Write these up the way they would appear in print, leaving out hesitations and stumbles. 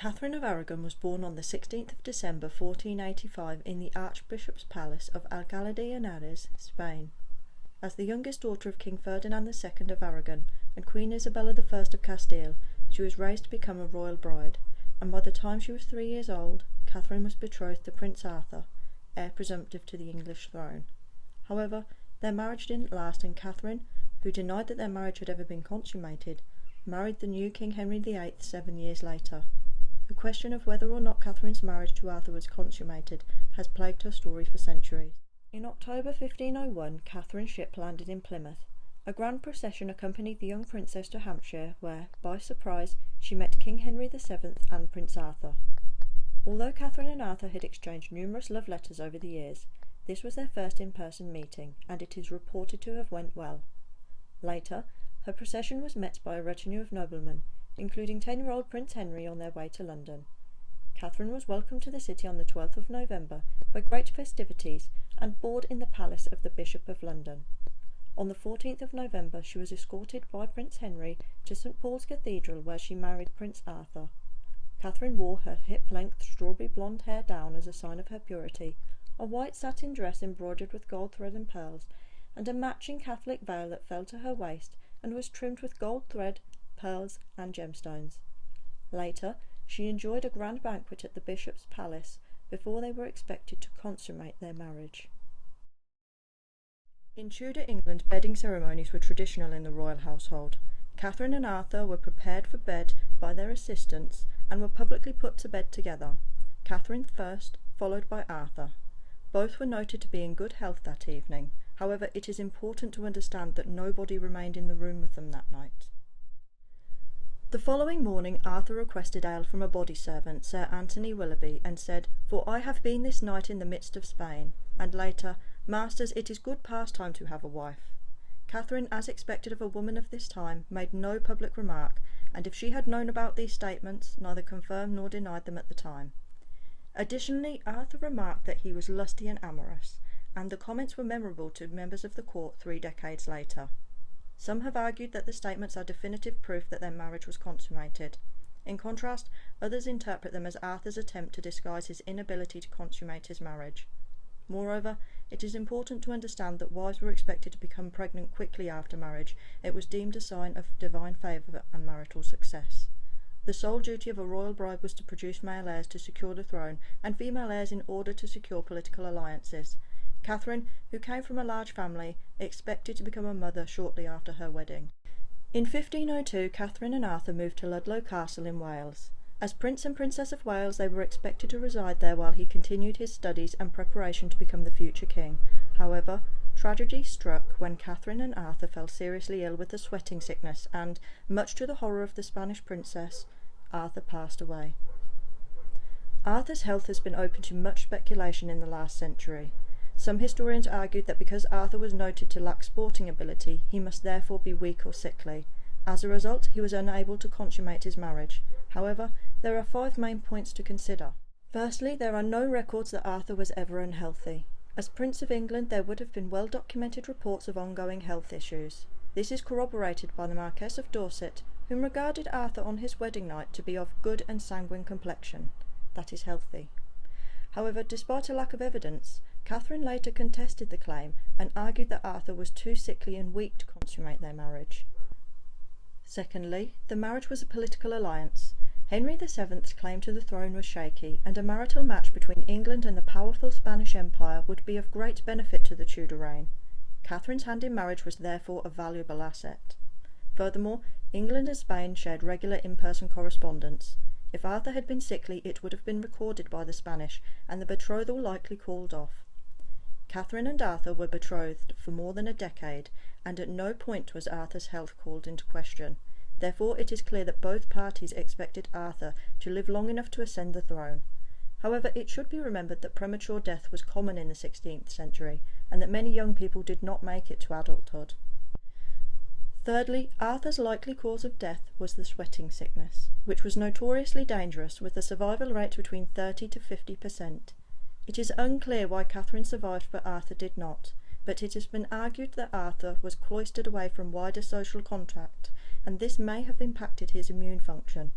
Catherine of Aragon was born on the 16th of December 1485 in the Archbishop's Palace of Alcalá de Henares, Spain. As the youngest daughter of King Ferdinand II of Aragon and Queen Isabella I of Castile, she was raised to become a royal bride, and by the time she was 3 years old, Catherine was betrothed to Prince Arthur, heir presumptive to the English throne. However, their marriage didn't last, and Catherine, who denied that their marriage had ever been consummated, married the new King Henry VIII 7 years later. The question of whether or not Catherine's marriage to Arthur was consummated has plagued her story for centuries. In October 1501, Catherine's ship landed in Plymouth. A grand procession accompanied the young princess to Hampshire, where, by surprise, she met King Henry VII and Prince Arthur. Although Catherine and Arthur had exchanged numerous love letters over the years, this was their first in-person meeting, and it is reported to have went well. Later, her procession was met by a retinue of noblemen, including 10-year-old Prince Henry on their way to London. Catherine was welcomed to the city on the 12th of November by great festivities and board in the palace of the Bishop of London. On the 14th of November she was escorted by Prince Henry to St Paul's Cathedral, where she married Prince Arthur. Catherine wore her hip-length strawberry blonde hair down as a sign of her purity, a white satin dress embroidered with gold thread and pearls, and a matching Catholic veil that fell to her waist and was trimmed with gold thread, pearls and gemstones. Later, she enjoyed a grand banquet at the bishop's palace before they were expected to consummate their marriage. In Tudor England, bedding ceremonies were traditional in the royal household. Catherine and Arthur were prepared for bed by their assistants and were publicly put to bed together. Catherine first, followed by Arthur. Both were noted to be in good health that evening. However, it is important to understand that nobody remained in the room with them that night. The following morning Arthur requested ale from a body servant, Sir Anthony Willoughby, and said, "For I have been this night in the midst of Spain," and later, "Masters, it is good pastime to have a wife." Catherine, as expected of a woman of this time, made no public remark, and if she had known about these statements, neither confirmed nor denied them at the time. Additionally, Arthur remarked that he was lusty and amorous, and the comments were memorable to members of the court 3 decades later. Some have argued that the statements are definitive proof that their marriage was consummated. In contrast, others interpret them as Arthur's attempt to disguise his inability to consummate his marriage. Moreover, it is important to understand that wives were expected to become pregnant quickly after marriage. It was deemed a sign of divine favour and marital success. The sole duty of a royal bride was to produce male heirs to secure the throne, and female heirs in order to secure political alliances. Catherine, who came from a large family, expected to become a mother shortly after her wedding. In 1502, Catherine and Arthur moved to Ludlow Castle in Wales. As Prince and Princess of Wales, they were expected to reside there while he continued his studies and preparation to become the future king. However, tragedy struck when Catherine and Arthur fell seriously ill with the sweating sickness and, much to the horror of the Spanish princess, Arthur passed away. Arthur's health has been open to much speculation in the last century. Some historians argued that because Arthur was noted to lack sporting ability, he must therefore be weak or sickly. As a result, he was unable to consummate his marriage. However, there are 5 main points to consider. Firstly, there are no records that Arthur was ever unhealthy. As Prince of England, there would have been well-documented reports of ongoing health issues. This is corroborated by the Marquess of Dorset, whom regarded Arthur on his wedding night to be of good and sanguine complexion, that is, healthy. However, despite a lack of evidence, Catherine later contested the claim and argued that Arthur was too sickly and weak to consummate their marriage. Secondly, the marriage was a political alliance. Henry VII's claim to the throne was shaky, and a marital match between England and the powerful Spanish Empire would be of great benefit to the Tudor reign. Catherine's hand in marriage was therefore a valuable asset. Furthermore, England and Spain shared regular in-person correspondence. If Arthur had been sickly, it would have been recorded by the Spanish, and the betrothal likely called off. Catherine and Arthur were betrothed for more than a decade, and at no point was Arthur's health called into question. Therefore, it is clear that both parties expected Arthur to live long enough to ascend the throne. However, it should be remembered that premature death was common in the 16th century, and that many young people did not make it to adulthood. Thirdly, Arthur's likely cause of death was the sweating sickness, which was notoriously dangerous, with a survival rate between 30 to 50%. It is unclear why Catherine survived but Arthur did not, but it has been argued that Arthur was cloistered away from wider social contact, and this may have impacted his immune function.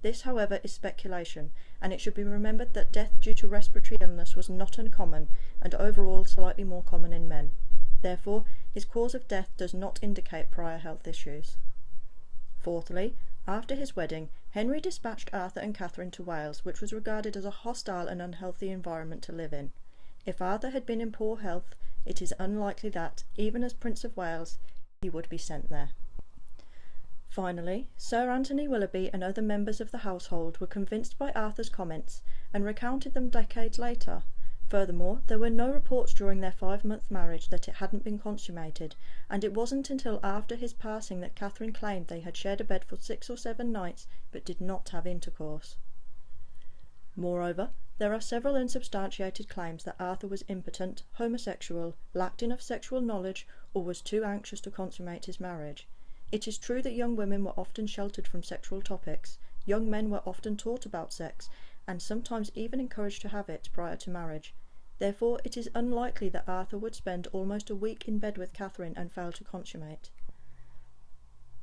This, however, is speculation, and it should be remembered that death due to respiratory illness was not uncommon, and overall slightly more common in men. Therefore, his cause of death does not indicate prior health issues. Fourthly, after his wedding, Henry dispatched Arthur and Catherine to Wales, which was regarded as a hostile and unhealthy environment to live in. If Arthur had been in poor health, it is unlikely that, even as Prince of Wales, he would be sent there. Finally, Sir Anthony Willoughby and other members of the household were convinced by Arthur's comments and recounted them decades later. Furthermore, there were no reports during their 5-month marriage that it hadn't been consummated, and it wasn't until after his passing that Catherine claimed they had shared a bed for 6 or 7 nights but did not have intercourse. Moreover, there are several unsubstantiated claims that Arthur was impotent, homosexual, lacked enough sexual knowledge, or was too anxious to consummate his marriage. It is true that young women were often sheltered from sexual topics, young men were often taught about sex, and sometimes even encouraged to have it prior to marriage. Therefore, it is unlikely that Arthur would spend almost a week in bed with Catherine and fail to consummate.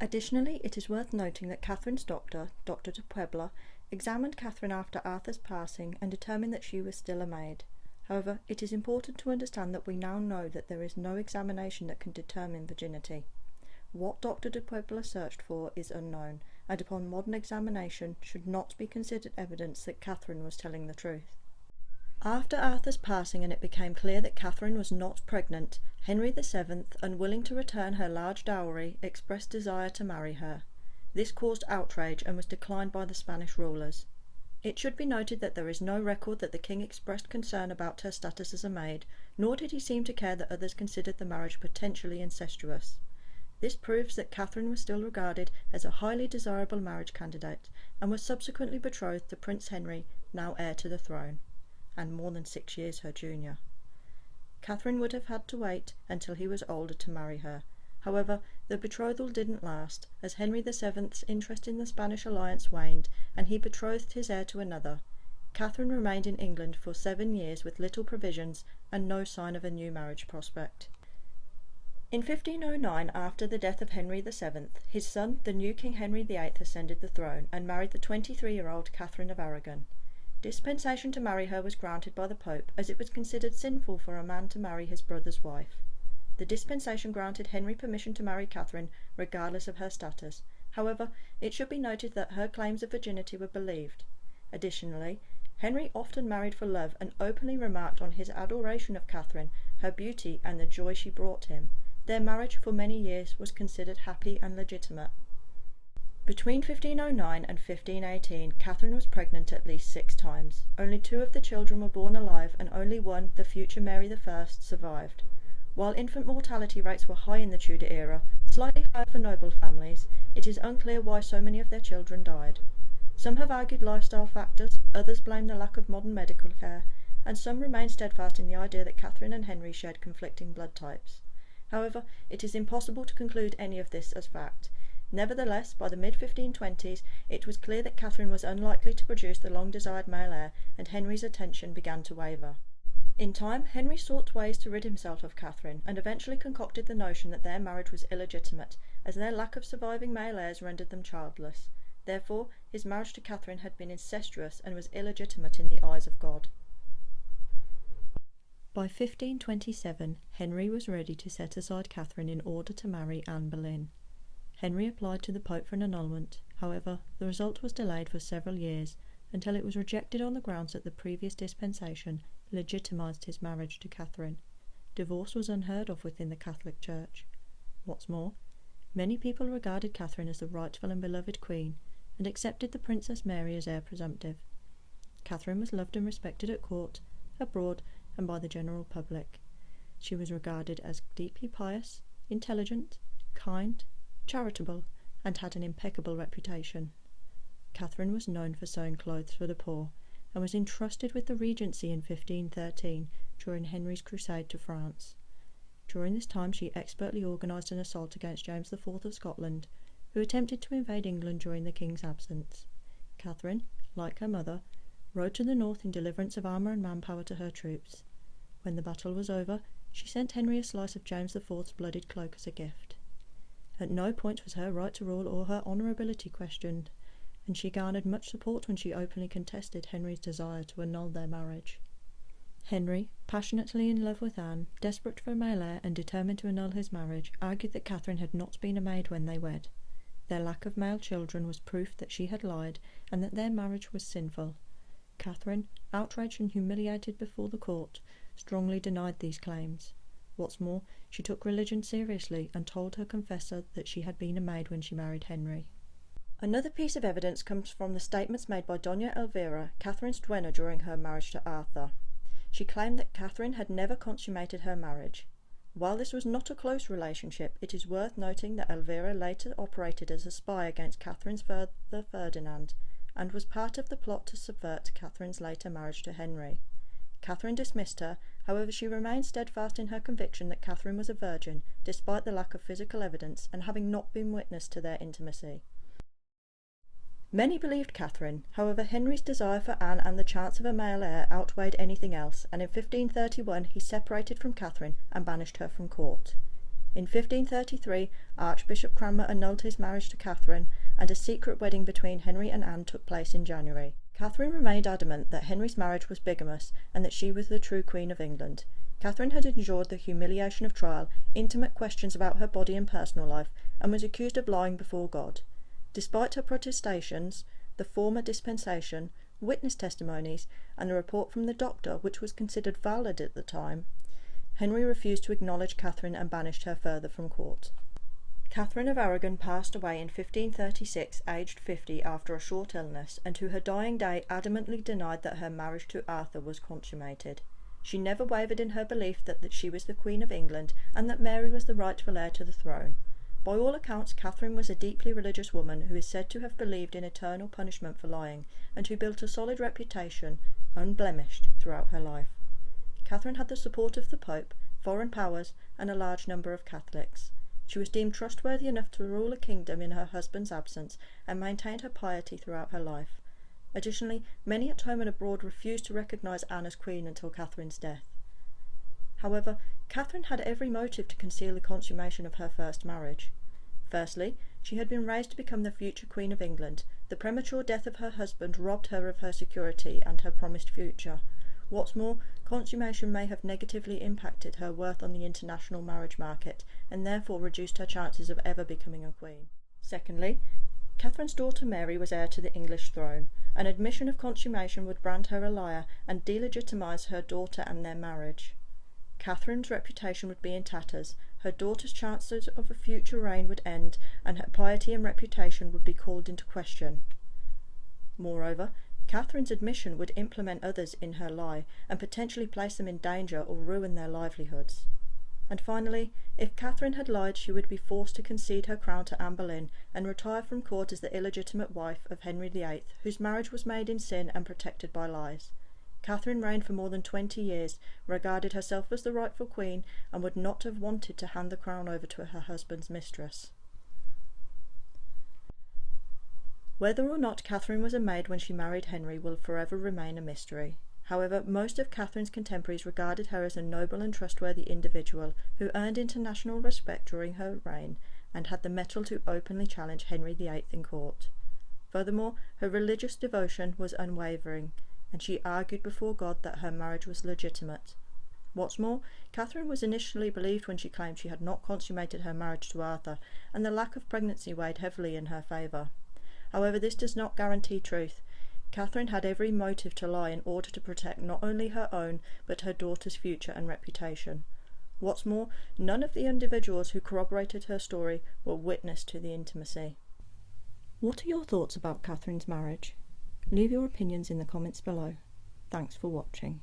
Additionally, it is worth noting that Catherine's doctor, Dr. de Puebla, examined Catherine after Arthur's passing and determined that she was still a maid. However, it is important to understand that we now know that there is no examination that can determine virginity. What Dr. de Puebla searched for is unknown, and upon modern examination should not be considered evidence that Catherine was telling the truth. After Arthur's passing and it became clear that Catherine was not pregnant, Henry VII, unwilling to return her large dowry, expressed desire to marry her. This caused outrage and was declined by the Spanish rulers. It should be noted that there is no record that the king expressed concern about her status as a maid, nor did he seem to care that others considered the marriage potentially incestuous. This proves that Catherine was still regarded as a highly desirable marriage candidate, and was subsequently betrothed to Prince Henry, now heir to the throne, and more than 6 years her junior. Catherine would have had to wait until he was older to marry her. However, the betrothal didn't last, as Henry VII's interest in the Spanish alliance waned, and he betrothed his heir to another. Catherine remained in England for 7 years with little provisions and no sign of a new marriage prospect. In 1509, after the death of Henry VII, his son, the new King Henry VIII, ascended the throne and married the 23-year-old Catherine of Aragon. Dispensation to marry her was granted by the Pope, as it was considered sinful for a man to marry his brother's wife. The dispensation granted Henry permission to marry Catherine, regardless of her status. However, it should be noted that her claims of virginity were believed. Additionally, Henry often married for love and openly remarked on his adoration of Catherine, her beauty, and the joy she brought him. Their marriage for many years was considered happy and legitimate. Between 1509 and 1518, Catherine was pregnant at least 6 times. Only 2 of the children were born alive, and only one, the future Mary I, survived. While infant mortality rates were high in the Tudor era, slightly higher for noble families, it is unclear why so many of their children died. Some have argued lifestyle factors, others blame the lack of modern medical care, and some remain steadfast in the idea that Catherine and Henry shared conflicting blood types. However, it is impossible to conclude any of this as fact. Nevertheless, by the mid-1520s, it was clear that Catherine was unlikely to produce the long-desired male heir, and Henry's attention began to waver. In time, Henry sought ways to rid himself of Catherine, and eventually concocted the notion that their marriage was illegitimate, as their lack of surviving male heirs rendered them childless. Therefore, his marriage to Catherine had been incestuous and was illegitimate in the eyes of God. By 1527, Henry was ready to set aside Catherine in order to marry Anne Boleyn. Henry applied to the Pope for an annulment. However, the result was delayed for several years, until it was rejected on the grounds that the previous dispensation legitimised his marriage to Catherine. Divorce was unheard of within the Catholic Church. What's more, many people regarded Catherine as the rightful and beloved queen, and accepted the Princess Mary as heir presumptive. Catherine was loved and respected at court, abroad, and by the general public. She was regarded as deeply pious, intelligent, kind, charitable, and had an impeccable reputation. Catherine was known for sewing clothes for the poor, and was entrusted with the regency in 1513 during Henry's crusade to France. During this time she expertly organised an assault against James IV of Scotland, who attempted to invade England during the king's absence. Catherine, like her mother, rode to the north in deliverance of armour and manpower to her troops. When the battle was over, she sent Henry a slice of James IV's bloodied cloak as a gift. At no point was her right to rule or her honourability questioned. and she garnered much support when she openly contested Henry's desire to annul their marriage. Henry, passionately in love with Anne, desperate for a male heir and determined to annul his marriage, argued that Catherine had not been a maid when they wed. Their lack of male children was proof that she had lied and that their marriage was sinful. Catherine, outraged and humiliated before the court, strongly denied these claims. What's more, she took religion seriously and told her confessor that she had been a maid when she married Henry. Another piece of evidence comes from the statements made by Doña Elvira, Catherine's duenna, during her marriage to Arthur. She claimed that Catherine had never consummated her marriage. While this was not a close relationship, it is worth noting that Elvira later operated as a spy against Catherine's father Ferdinand, and was part of the plot to subvert Catherine's later marriage to Henry. Catherine dismissed her, however she remained steadfast in her conviction that Catherine was a virgin, despite the lack of physical evidence and having not been witness to their intimacy. Many believed Catherine, however Henry's desire for Anne and the chance of a male heir outweighed anything else, and in 1531 he separated from Catherine and banished her from court. In 1533, Archbishop Cranmer annulled his marriage to Catherine, and a secret wedding between Henry and Anne took place in January. Catherine remained adamant that Henry's marriage was bigamous, and that she was the true Queen of England. Catherine had endured the humiliation of trial, intimate questions about her body and personal life, and was accused of lying before God. Despite her protestations, the former dispensation, witness testimonies, and the report from the doctor, which was considered valid at the time, Henry refused to acknowledge Catherine and banished her further from court. Catherine of Aragon passed away in 1536, aged 50, after a short illness, and to her dying day adamantly denied that her marriage to Arthur was consummated. She never wavered in her belief that she was the Queen of England and that Mary was the rightful heir to the throne. By all accounts, Catherine was a deeply religious woman who is said to have believed in eternal punishment for lying, and who built a solid reputation, unblemished, throughout her life. Catherine had the support of the Pope, foreign powers, and a large number of Catholics. She was deemed trustworthy enough to rule a kingdom in her husband's absence, and maintained her piety throughout her life. Additionally, many at home and abroad refused to recognise Anne as queen until Catherine's death. However, Catherine had every motive to conceal the consummation of her first marriage. Firstly, she had been raised to become the future Queen of England. The premature death of her husband robbed her of her security and her promised future. What's more, consummation may have negatively impacted her worth on the international marriage market, and therefore reduced her chances of ever becoming a queen. Secondly, Catherine's daughter Mary was heir to the English throne. An admission of consummation would brand her a liar and delegitimise her daughter and their marriage. Catherine's reputation would be in tatters, her daughter's chances of a future reign would end, and her piety and reputation would be called into question. Moreover, Catherine's admission would implement others in her lie, and potentially place them in danger or ruin their livelihoods. And finally, if Catherine had lied, she would be forced to concede her crown to Anne Boleyn, and retire from court as the illegitimate wife of Henry VIII, whose marriage was made in sin and protected by lies. Catherine reigned for more than 20 years, regarded herself as the rightful queen, and would not have wanted to hand the crown over to her husband's mistress. Whether or not Catherine was a maid when she married Henry will forever remain a mystery. However, most of Catherine's contemporaries regarded her as a noble and trustworthy individual who earned international respect during her reign and had the mettle to openly challenge Henry VIII in court. Furthermore, her religious devotion was unwavering, and she argued before God that her marriage was legitimate. What's more, Catherine was initially believed when she claimed she had not consummated her marriage to Arthur, and the lack of pregnancy weighed heavily in her favour. However, this does not guarantee truth. Catherine had every motive to lie in order to protect not only her own, but her daughter's future and reputation. What's more, none of the individuals who corroborated her story were witness to the intimacy. What are your thoughts about Catherine's marriage? Leave your opinions in the comments below. Thanks for watching.